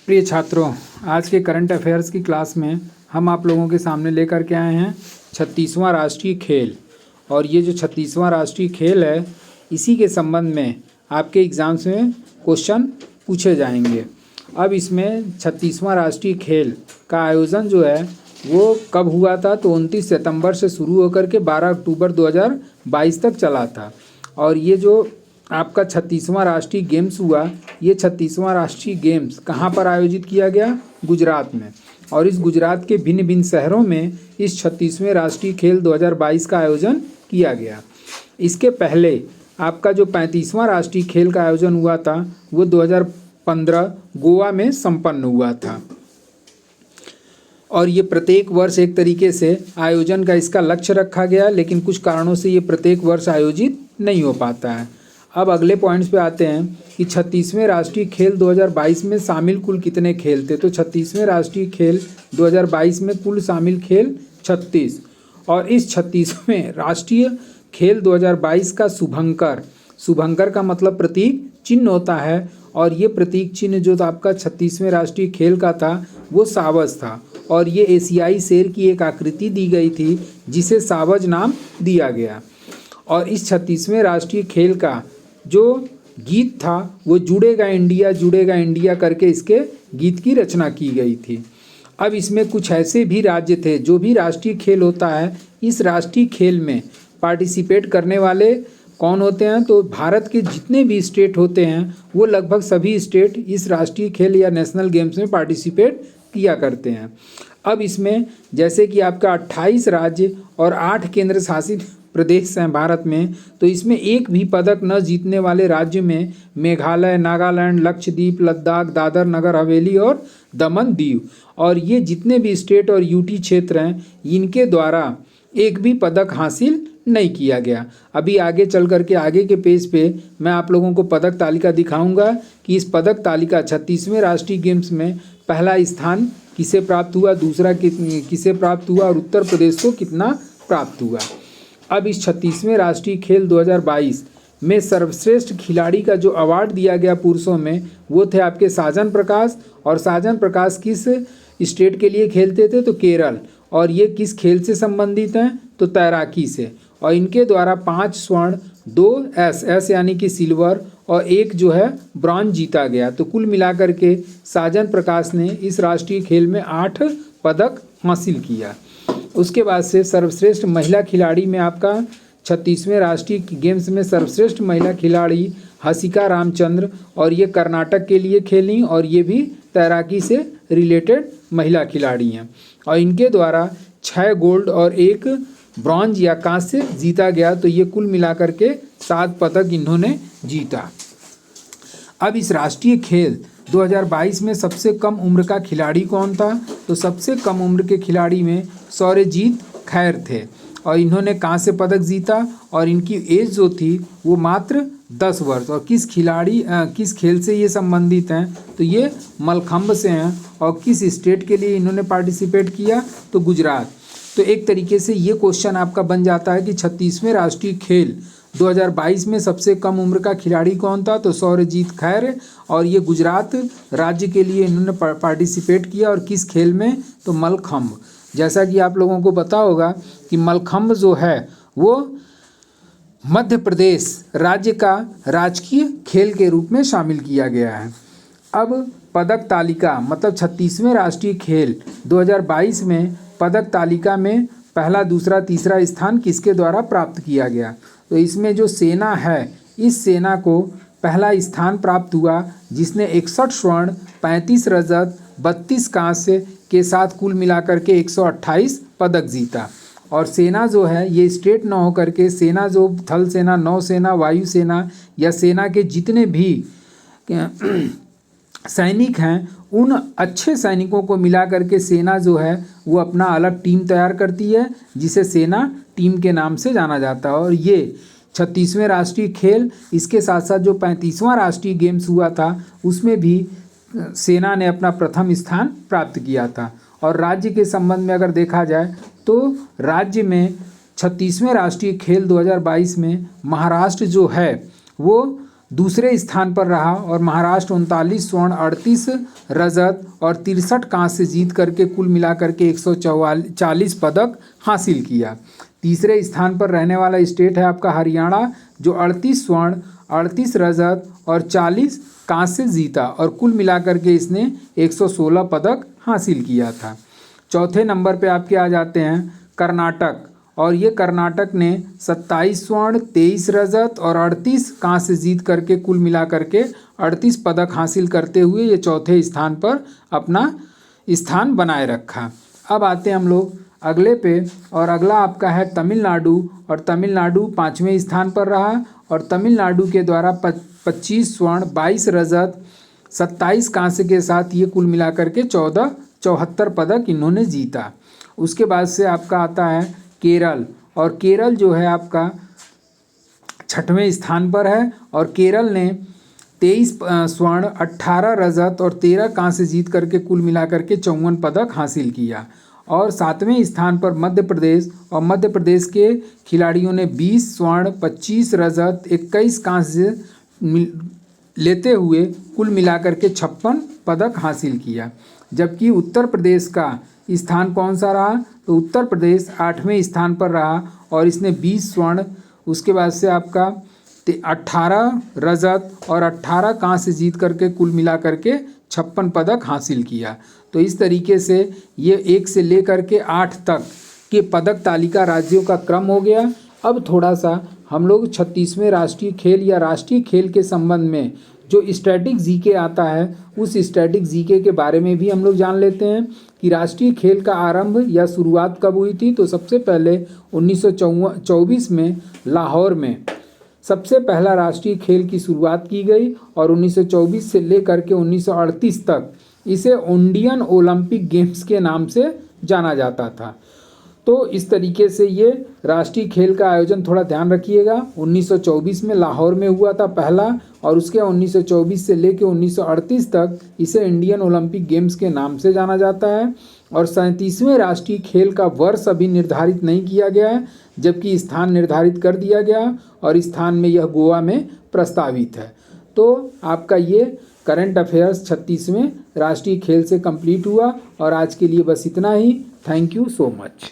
प्रिय छात्रों, आज के करंट अफेयर्स की क्लास में हम आप लोगों के सामने लेकर के आए हैं 36वां राष्ट्रीय खेल। और ये जो 36वां राष्ट्रीय खेल है, इसी के संबंध में आपके एग्ज़ाम्स में क्वेश्चन पूछे जाएंगे। अब इसमें 36वां राष्ट्रीय खेल का आयोजन जो है वो कब हुआ था, तो 29 सितंबर से शुरू होकर के 12 अक्टूबर 2022 तक चला था। और ये जो आपका 36वां राष्ट्रीय गेम्स हुआ, ये 36वां राष्ट्रीय गेम्स कहाँ पर आयोजित किया गया? गुजरात में। और इस गुजरात के भिन्न भिन्न शहरों में इस 36वें राष्ट्रीय खेल 2022 का आयोजन किया गया। इसके पहले आपका जो 35वां राष्ट्रीय खेल का आयोजन हुआ था वो 2015 गोवा में संपन्न हुआ था। और ये प्रत्येक वर्ष एक तरीके से आयोजन का इसका लक्ष्य रखा गया, लेकिन कुछ कारणों से ये प्रत्येक वर्ष आयोजित नहीं हो पाता है। अब अगले पॉइंट्स पे आते हैं कि 36वें राष्ट्रीय खेल 2022 में शामिल कुल कितने खेल थे। तो 36वें राष्ट्रीय खेल 2022 में कुल शामिल खेल 36। और इस 36वें राष्ट्रीय खेल 2022 का शुभंकर का मतलब प्रतीक चिन्ह होता है। और ये प्रतीक चिन्ह जो था आपका 36वें राष्ट्रीय खेल का था वो सावज था। और ये एशियाई शेर की एक आकृति दी गई थी जिसे सावज नाम दिया गया। और इस 36वें राष्ट्रीय खेल का जो गीत था वो जुड़ेगा इंडिया करके इसके गीत की रचना की गई थी। अब इसमें कुछ ऐसे भी राज्य थे, जो भी राष्ट्रीय खेल होता है इस राष्ट्रीय खेल में पार्टिसिपेट करने वाले कौन होते हैं, तो भारत के जितने भी स्टेट होते हैं वो लगभग सभी स्टेट इस राष्ट्रीय खेल या नेशनल गेम्स में पार्टिसिपेट किया करते हैं। अब इसमें जैसे कि आपका 28 राज्य और 8 केंद्र शासित प्रदेश हैं भारत में, तो इसमें एक भी पदक न जीतने वाले राज्य में मेघालय, नागालैंड, लक्षद्वीप, लद्दाख, दादर नगर हवेली और दमन दीव। और ये जितने भी स्टेट और यूटी क्षेत्र हैं इनके द्वारा एक भी पदक हासिल नहीं किया गया। अभी आगे चल करके आगे के पेज पे मैं आप लोगों को पदक तालिका दिखाऊंगा कि इस पदक तालिका 36वें राष्ट्रीय गेम्स में पहला स्थान किसे प्राप्त हुआ, दूसरा किसे प्राप्त हुआ और उत्तर प्रदेश को कितना प्राप्त हुआ। अब इस 36वें राष्ट्रीय खेल 2022 में सर्वश्रेष्ठ खिलाड़ी का जो अवार्ड दिया गया पुरुषों में वो थे आपके साजन प्रकाश। और साजन प्रकाश किस स्टेट के लिए खेलते थे, तो केरल। और ये किस खेल से संबंधित हैं, तो तैराकी से। और इनके द्वारा 5 स्वर्ण, 2 एस यानी कि सिल्वर और 1 जो है ब्रॉन्ज जीता गया। तो कुल मिलाकर के साजन प्रकाश ने इस राष्ट्रीय खेल में 8 पदक हासिल किया। उसके बाद से सर्वश्रेष्ठ महिला खिलाड़ी में आपका 36वें राष्ट्रीय गेम्स में सर्वश्रेष्ठ महिला खिलाड़ी हसिका रामचंद्र, और ये कर्नाटक के लिए खेली और ये भी तैराकी से रिलेटेड महिला खिलाड़ी हैं। और इनके द्वारा 6 गोल्ड और 1 ब्रॉन्ज या कांस्य जीता गया। तो ये कुल मिलाकर के 7 पदक इन्होंने जीता। अब इस राष्ट्रीय खेल 2022 में सबसे कम उम्र का खिलाड़ी कौन था, तो सबसे कम उम्र के खिलाड़ी में सौर्यजीत खैर थे और इन्होंने कांस्य पदक जीता। और इनकी एज जो थी वो मात्र 10 वर्ष। और किस खेल से ये संबंधित हैं, तो ये मलखंभ से हैं। और किस स्टेट के लिए इन्होंने पार्टिसिपेट किया, तो गुजरात। तो एक तरीके से ये क्वेश्चन आपका बन जाता है कि 36वें राष्ट्रीय खेल 2022 में सबसे कम उम्र का खिलाड़ी कौन था, तो सौर्यजीत खैर। और ये गुजरात राज्य के लिए इन्होंने पार्टिसिपेट किया। और किस खेल में, तो मलखंभ। जैसा कि आप लोगों को पता होगा कि मलखंभ जो है वो मध्य प्रदेश राज्य का राजकीय खेल के रूप में शामिल किया गया है। अब पदक तालिका मतलब 36वें राष्ट्रीय खेल 2022 में पदक तालिका में पहला, दूसरा, तीसरा स्थान किसके द्वारा प्राप्त किया गया, तो इसमें जो सेना है इस सेना को पहला स्थान प्राप्त हुआ जिसने 61 स्वर्ण, 35 रजत, 32 कांस्य के साथ कुल मिलाकर के 128 पदक जीता। और सेना जो है ये स्टेट न हो करके सेना जो थल सेना, नौसेना, वायुसेना या सेना के जितने भी सैनिक हैं उन अच्छे सैनिकों को मिला करके सेना जो है वो अपना अलग टीम तैयार करती है जिसे सेना टीम के नाम से जाना जाता है। और ये 36वें राष्ट्रीय खेल, इसके साथ साथ जो 35वां राष्ट्रीय गेम्स हुआ था उसमें भी सेना ने अपना प्रथम स्थान प्राप्त किया था। और राज्य के संबंध में अगर देखा जाए तो राज्य में 36वें राष्ट्रीय खेल 2022 में महाराष्ट्र जो है वो दूसरे स्थान पर रहा और महाराष्ट्र 39 स्वर्ण, 38 रजत और 63 कांस्य जीत करके कुल मिलाकर के 140 पदक हासिल किया। तीसरे स्थान पर रहने वाला स्टेट है आपका हरियाणा, जो 38 स्वर्ण, 38 रजत और 40 कांस्य जीता और कुल मिलाकर के इसने 116 पदक हासिल किया था। चौथे नंबर पे आपके आ जाते हैं कर्नाटक, और ये कर्नाटक ने 27 स्वर्ण, 23 रजत और 38 कांस्य जीत करके कुल मिला करके 38 पदक हासिल करते हुए ये चौथे स्थान पर अपना स्थान बनाए रखा। अब आते हैं हम लोग अगले पे, और अगला आपका है तमिलनाडु, और तमिलनाडु 5वें स्थान पर रहा और तमिलनाडु के द्वारा 25 स्वर्ण, 22 रजत, 27 कांस्य के साथ ये कुल मिलाकर के 74 पदक इन्होंने जीता। उसके बाद से आपका आता है केरल, और केरल जो है आपका 6वें स्थान पर है और केरल ने 23 स्वर्ण, 18 रजत और 13 कांस्य जीत करके कुल मिलाकर के 54 पदक हासिल किया। और 7वें स्थान पर मध्य प्रदेश, और मध्य प्रदेश के खिलाड़ियों ने 20 स्वर्ण, 25 रजत, 21 कांस्य लेते हुए कुल मिलाकर के 56 पदक हासिल किया। जबकि उत्तर प्रदेश का स्थान कौन सा रहा, तो उत्तर प्रदेश 8वें स्थान पर रहा और इसने 20 स्वर्ण, उसके बाद से आपका 18 रजत और 18 कांस्य जीत करके कुल मिला करके 56 पदक हासिल किया। तो इस तरीके से ये 1 से लेकर के 8 तक के पदक तालिका राज्यों का क्रम हो गया। अब थोड़ा सा हम लोग 36वें राष्ट्रीय खेल या राष्ट्रीय खेल के संबंध में जो स्टैटिक जीके आता है, उस स्टैटिक जीके के बारे में भी हम लोग जान लेते हैं कि राष्ट्रीय खेल का आरंभ या शुरुआत कब हुई थी। तो सबसे पहले 1924 में लाहौर में सबसे पहला राष्ट्रीय खेल की शुरुआत की गई और 1924 से लेकर के 1938 तक इसे इंडियन ओलंपिक गेम्स के नाम से जाना जाता था। तो इस तरीके से ये राष्ट्रीय खेल का आयोजन थोड़ा ध्यान रखिएगा। 1924 में लाहौर में हुआ था पहला, और उसके 1924 से लेकर 1938 तक इसे इंडियन ओलंपिक गेम्स के नाम से जाना जाता है। और 37वें राष्ट्रीय खेल का वर्ष अभी निर्धारित नहीं किया गया है, जबकि स्थान निर्धारित कर दिया गया और स्थान में यह गोवा में प्रस्तावित है। तो आपका ये करंट अफेयर्स 36वें राष्ट्रीय खेल से कंप्लीट हुआ, और आज के लिए बस इतना ही। Thank you so much.